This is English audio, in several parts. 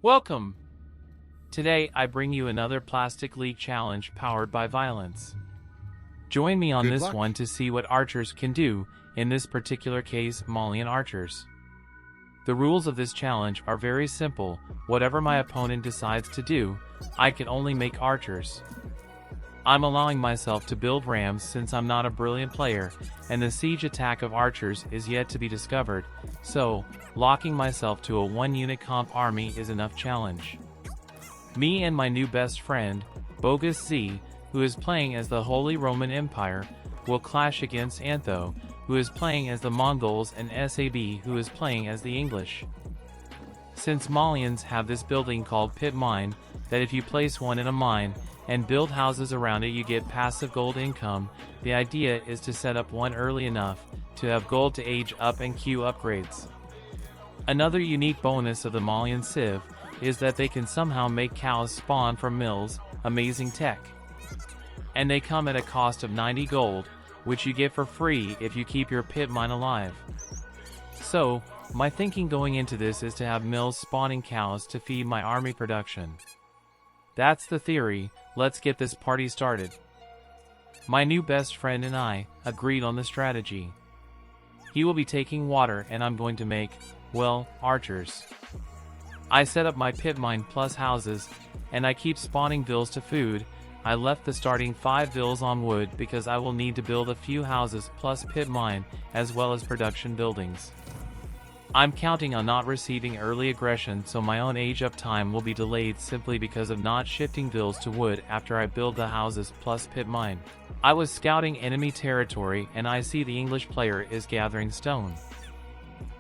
Welcome! Today I bring you another plastic leak challenge powered by violence. Join me on Good this luck. one to see what archers can do, in this particular case Malian archers. The rules of this challenge are very simple. Whatever my opponent decides to do, I can only make archers. I'm allowing myself to build rams since I'm not a brilliant player, and the siege attack of archers is yet to be discovered, so locking myself to a 1-unit comp army is enough challenge. Me and my new best friend, Bogus Z, who is playing as the Holy Roman Empire, will clash against Antho, who is playing as the Mongols, and SAB, who is playing as the English. Since Malians have this building called pit mine, that if you place one in a mine, and build houses around it you get passive gold income, the idea is to set up one early enough to have gold to age up and queue upgrades. Another unique bonus of the Malian Civ is that they can somehow make cows spawn from mills, amazing tech. And they come at a cost of 90 gold, which you get for free if you keep your pit mine alive. So, my thinking going into this is to have mills spawning cows to feed my army production. That's the theory. Let's get this party started. My new best friend and I agreed on the strategy. He will be taking water and I'm going to make, well, archers. I set up my pit mine plus houses, and I keep spawning villas to food. I left the starting 5 villas on wood because I will need to build a few houses plus pit mine, as well as production buildings. I'm counting on not receiving early aggression, so my own age up time will be delayed simply because of not shifting villas to wood after I build the houses plus pit mine. I was scouting enemy territory and I see the English player is gathering stone.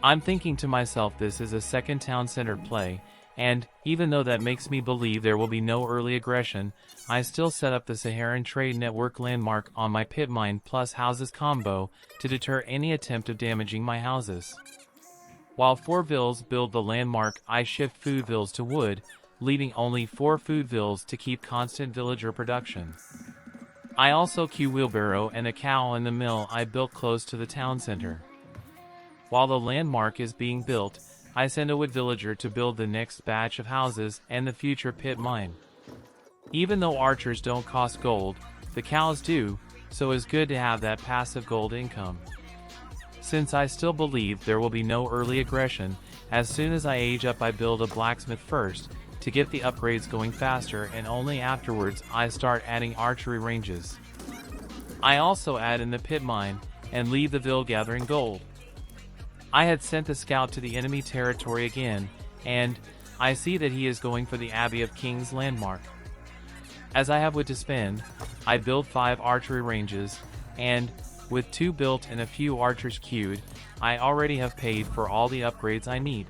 I'm thinking to myself this is a second town center play, and even though that makes me believe there will be no early aggression, I still set up the Saharan Trade Network landmark on my pit mine plus houses combo to deter any attempt of damaging my houses. While 4 villas build the landmark, I shift food villas to wood, leaving only 4 food villas to keep constant villager production. I also queue wheelbarrow and a cow in the mill I built close to the town center. While the landmark is being built, I send a wood villager to build the next batch of houses and the future pit mine. Even though archers don't cost gold, the cows do, so it's good to have that passive gold income. Since I still believe there will be no early aggression, as soon as I age up I build a blacksmith first, to get the upgrades going faster, and only afterwards I start adding archery ranges. I also add in the pit mine, and leave the ville gathering gold. I had sent a scout to the enemy territory again, and I see that he is going for the Abbey of Kings landmark. As I have wood to spend, I build 5 archery ranges, and with 2 built and a few archers queued, I already have paid for all the upgrades I need.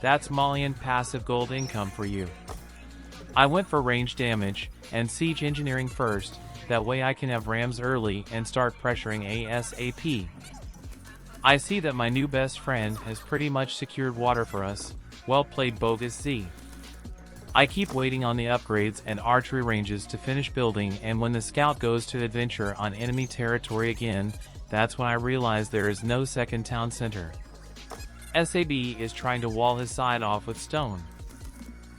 That's Malian passive gold income for you. I went for range damage and siege engineering first, that way I can have rams early and start pressuring ASAP. I see that my new best friend has pretty much secured water for us. Well played, Bogus Z. I keep waiting on the upgrades and archery ranges to finish building, and when the scout goes to adventure on enemy territory again, that's when I realize there is no second town center. SAB is trying to wall his side off with stone.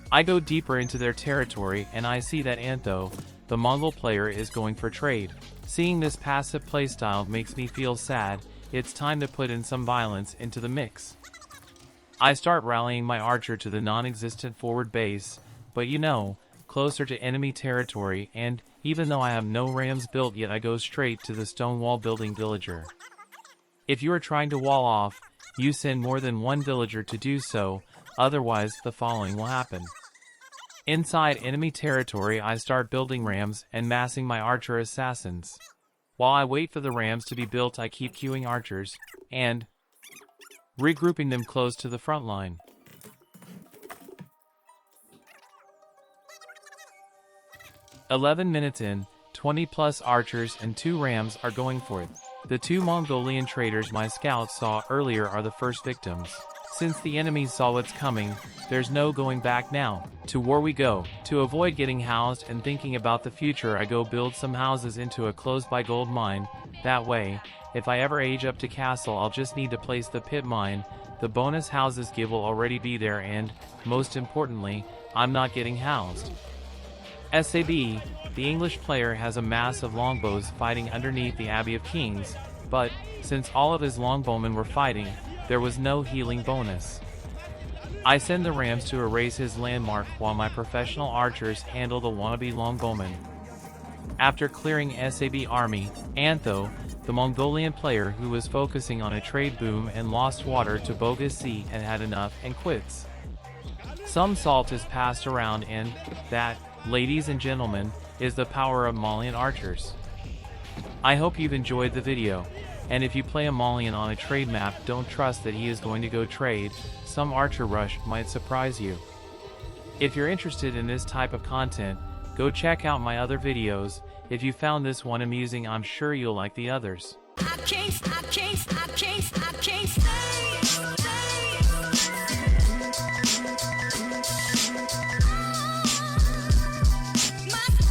I go deeper into their territory and I see that Antho, the Mongol player, is going for trade. Seeing this passive playstyle makes me feel sad. It's time to put in some violence into the mix. I start rallying my archer to the non-existent forward base, but closer to enemy territory, and even though I have no rams built yet I go straight to the stone wall building villager. If you are trying to wall off, you send more than 1 villager to do so, otherwise the following will happen. Inside enemy territory I start building rams and massing my archer assassins. While I wait for the rams to be built I keep queuing archers, and regrouping them close to the front line. "11 minutes in, 20 plus archers and 2 rams are going for it. The 2 Mongolian traders my scouts saw earlier are the first victims. Since the enemies saw what's coming, there's no going back now. To war we go. To avoid getting housed and thinking about the future I go build some houses into a close-by gold mine. That way, if I ever age up to castle I'll just need to place the pit mine, the bonus houses give will already be there and, most importantly, I'm not getting housed. SAB, the English player has a mass of longbows fighting underneath the Abbey of Kings, but, since all of his longbowmen were fighting, there was no healing bonus. I send the rams to erase his landmark while my professional archers handle the wannabe longbowmen. After clearing SAB army, Antho, the Mongolian player who was focusing on a trade boom and lost water to bogus sea and had enough and quits. Some salt is passed around and that, ladies and gentlemen, is the power of Malian archers. I hope you've enjoyed the video, and if you play a Malian on a trade map, don't trust that he is going to go trade. Some archer rush might surprise you. If you're interested in this type of content, go check out my other videos. If you found this one amusing, I'm sure you'll like the others. I can't stay.